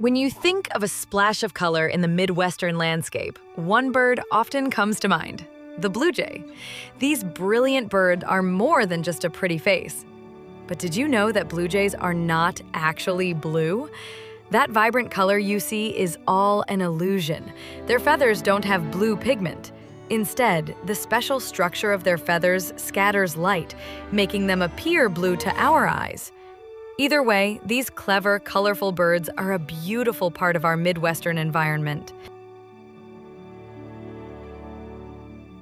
When you think of a splash of color in the Midwestern landscape, one bird often comes to mind: the blue jay. These brilliant birds are more than just a pretty face. But did you know that blue jays are not actually blue? That vibrant color you see is all an illusion. Their feathers don't have blue pigment. Instead, the special structure of their feathers scatters light, making them appear blue to our eyes. Either way, these clever, colorful birds are a beautiful part of our Midwestern environment.